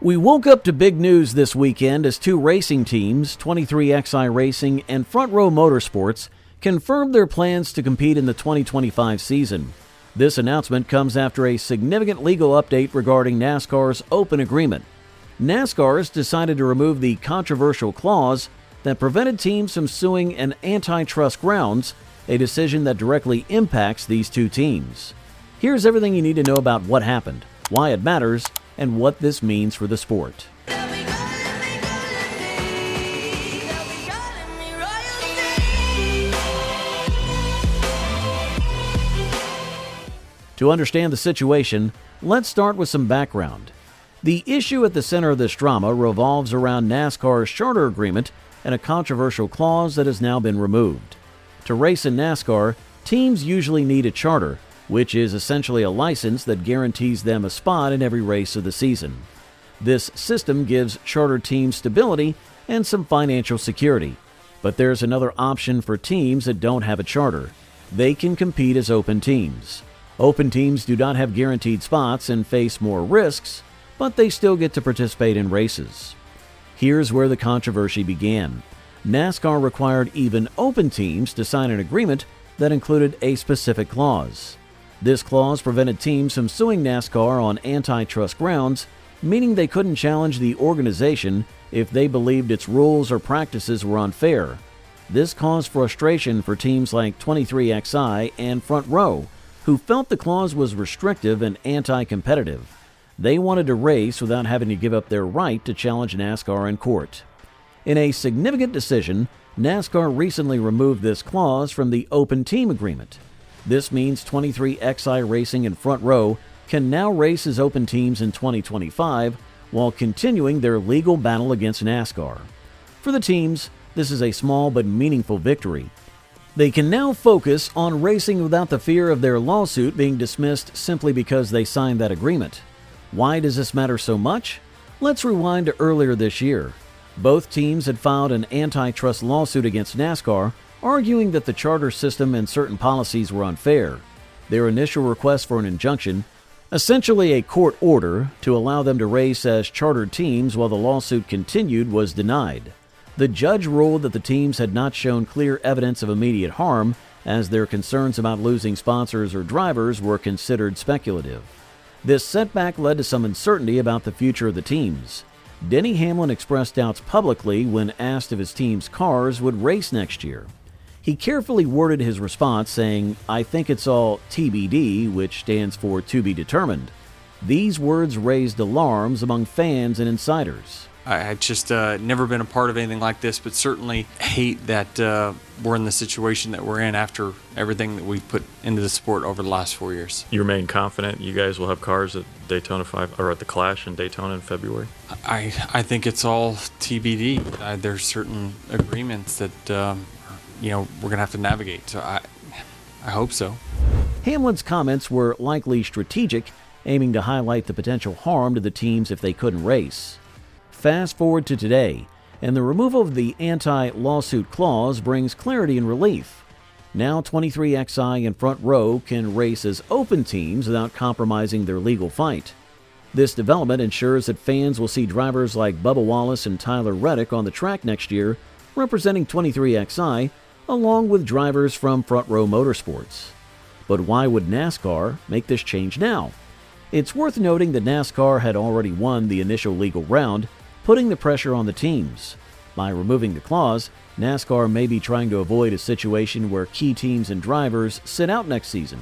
We woke up to big news this weekend as two racing teams, 23XI Racing and Front Row Motorsports, confirmed their plans to compete in the 2025 season. This announcement comes after a significant legal update regarding NASCAR's open agreement. NASCAR has decided to remove the controversial clause that prevented teams from suing on antitrust grounds, a decision that directly impacts these two teams. Here's everything you need to know about what happened, why it matters, and what this means for the sport. To understand the situation, let's start with some background. The issue at the center of this drama revolves around NASCAR's charter agreement and a controversial clause that has now been removed. To race in NASCAR, teams usually need a charter, which is essentially a license that guarantees them a spot in every race of the season. This system gives charter teams stability and some financial security. But there's another option for teams that don't have a charter. They can compete as open teams. Open teams do not have guaranteed spots and face more risks, but they still get to participate in races. Here's where the controversy began. NASCAR required even open teams to sign an agreement that included a specific clause. This clause prevented teams from suing NASCAR on antitrust grounds, meaning they couldn't challenge the organization if they believed its rules or practices were unfair. This caused frustration for teams like 23XI and Front Row, who felt the clause was restrictive and anti-competitive. They wanted to race without having to give up their right to challenge NASCAR in court. In a significant decision, NASCAR recently removed this clause from the open team agreement. This means 23XI Racing and Front Row can now race as open teams in 2025 while continuing their legal battle against NASCAR. For the teams, this is a small but meaningful victory. They can now focus on racing without the fear of their lawsuit being dismissed simply because they signed that agreement. Why does this matter so much? Let's rewind to earlier this year. Both teams had filed an antitrust lawsuit against NASCAR, arguing that the charter system and certain policies were unfair. Their initial request for an injunction, essentially a court order to allow them to race as chartered teams while the lawsuit continued, was denied. The judge ruled that the teams had not shown clear evidence of immediate harm, as their concerns about losing sponsors or drivers were considered speculative. This setback led to some uncertainty about the future of the teams. Denny Hamlin expressed doubts publicly when asked if his team's cars would race next year. He carefully worded his response saying, "I think it's all TBD," which stands for to be determined. These words raised alarms among fans and insiders. I just never been a part of anything like this, but certainly hate that we're in the situation that we're in after everything that we've put into the sport over the last 4 years. You remain confident you guys will have cars at Daytona 5 or at the Clash in Daytona in February? I think it's all TBD. There's certain agreements that we're gonna have to navigate. So I hope so. Hamlin's comments were likely strategic, aiming to highlight the potential harm to the teams if they couldn't race. Fast forward to today, and the removal of the anti-lawsuit clause brings clarity and relief. Now 23XI and Front Row can race as open teams without compromising their legal fight. This development ensures that fans will see drivers like Bubba Wallace and Tyler Reddick on the track next year, representing 23XI, along with drivers from Front Row Motorsports. But why would NASCAR make this change now? It's worth noting that NASCAR had already won the initial legal round, putting the pressure on the teams. By removing the clause, NASCAR may be trying to avoid a situation where key teams and drivers sit out next season.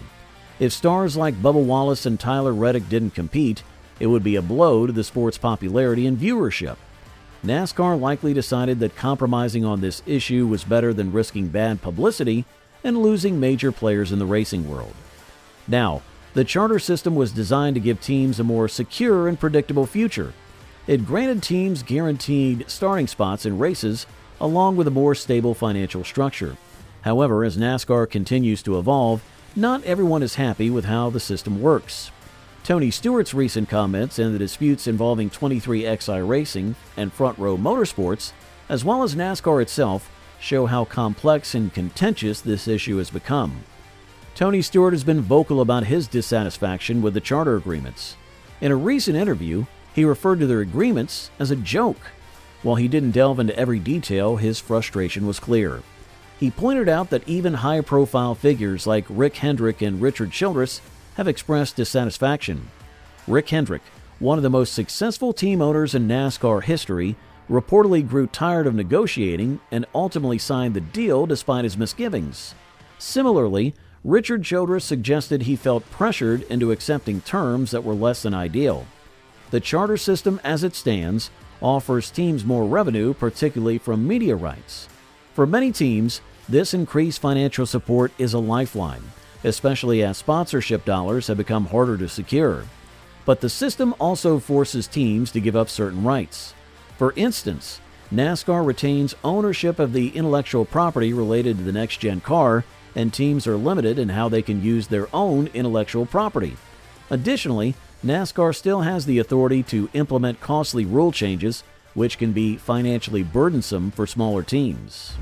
If stars like Bubba Wallace and Tyler Reddick didn't compete, it would be a blow to the sport's popularity and viewership. NASCAR likely decided that compromising on this issue was better than risking bad publicity and losing major players in the racing world. Now, the charter system was designed to give teams a more secure and predictable future. It granted teams guaranteed starting spots in races, along with a more stable financial structure. However, as NASCAR continues to evolve, not everyone is happy with how the system works. Tony Stewart's recent comments and the disputes involving 23XI Racing and Front Row Motorsports, as well as NASCAR itself, show how complex and contentious this issue has become. Tony Stewart has been vocal about his dissatisfaction with the charter agreements. In a recent interview, He referred to their agreements as a joke. While he didn't delve into every detail, his frustration was clear. He pointed out that even high-profile figures like Rick Hendrick and Richard Childress have expressed dissatisfaction. Rick Hendrick, one of the most successful team owners in NASCAR history, reportedly grew tired of negotiating and ultimately signed the deal despite his misgivings. Similarly, Richard Childress suggested he felt pressured into accepting terms that were less than ideal. The charter system as it stands offers teams more revenue, particularly from media rights. For many teams, this increased financial support is a lifeline, especially as sponsorship dollars have become harder to secure. But the system also forces teams to give up certain rights. For instance, NASCAR retains ownership of the intellectual property related to the next-gen car, and teams are limited in how they can use their own intellectual property. Additionally, NASCAR still has the authority to implement costly rule changes, which can be financially burdensome for smaller teams.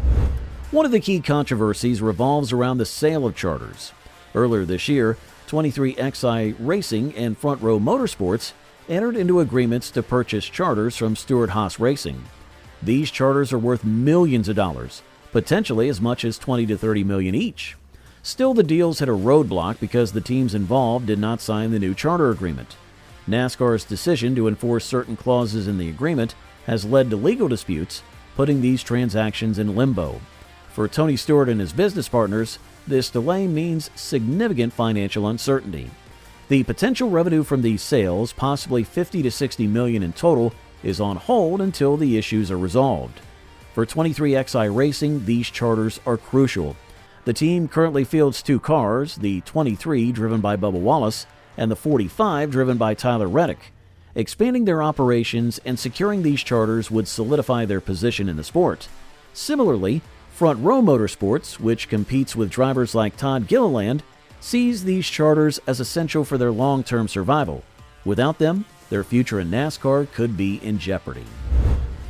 One of the key controversies revolves around the sale of charters. Earlier this year, 23XI Racing and Front Row Motorsports entered into agreements to purchase charters from Stewart-Haas Racing. These charters are worth millions of dollars, potentially as much as $20 to $30 million each. Still, the deals hit a roadblock because the teams involved did not sign the new charter agreement. NASCAR's decision to enforce certain clauses in the agreement has led to legal disputes, putting these transactions in limbo. For Tony Stewart and his business partners, this delay means significant financial uncertainty. The potential revenue from these sales, possibly $50 to $60 million in total, is on hold until the issues are resolved. For 23XI Racing, these charters are crucial. The team currently fields two cars, the 23 driven by Bubba Wallace and the 45 driven by Tyler Reddick. Expanding their operations and securing these charters would solidify their position in the sport. Similarly, Front Row Motorsports, which competes with drivers like Todd Gilliland, sees these charters as essential for their long-term survival. Without them, their future in NASCAR could be in jeopardy.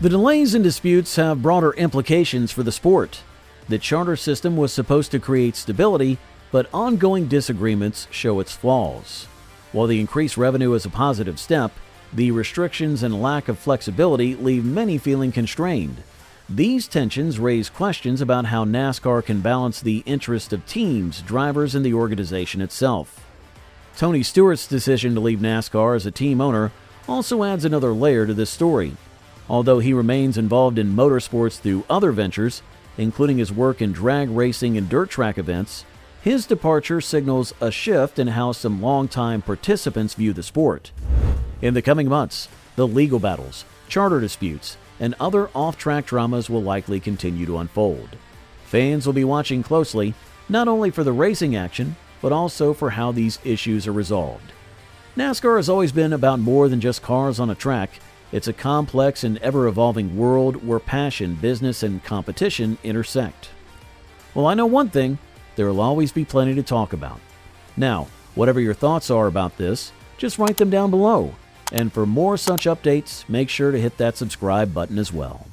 The delays and disputes have broader implications for the sport. The charter system was supposed to create stability, but ongoing disagreements show its flaws. While the increased revenue is a positive step, the restrictions and lack of flexibility leave many feeling constrained. These tensions raise questions about how NASCAR can balance the interest of teams, drivers, and the organization itself. Tony Stewart's decision to leave NASCAR as a team owner also adds another layer to this story. Although he remains involved in motorsports through other ventures, including his work in drag racing and dirt track events, his departure signals a shift in how some longtime participants view the sport. In the coming months, the legal battles, charter disputes, and other off-track dramas will likely continue to unfold. Fans will be watching closely, not only for the racing action, but also for how these issues are resolved. NASCAR has always been about more than just cars on a track. It's a complex and ever-evolving world where passion, business, and competition intersect. Well, I know one thing, there will always be plenty to talk about. Now, whatever your thoughts are about this, just write them down below. And for more such updates, make sure to hit that subscribe button as well.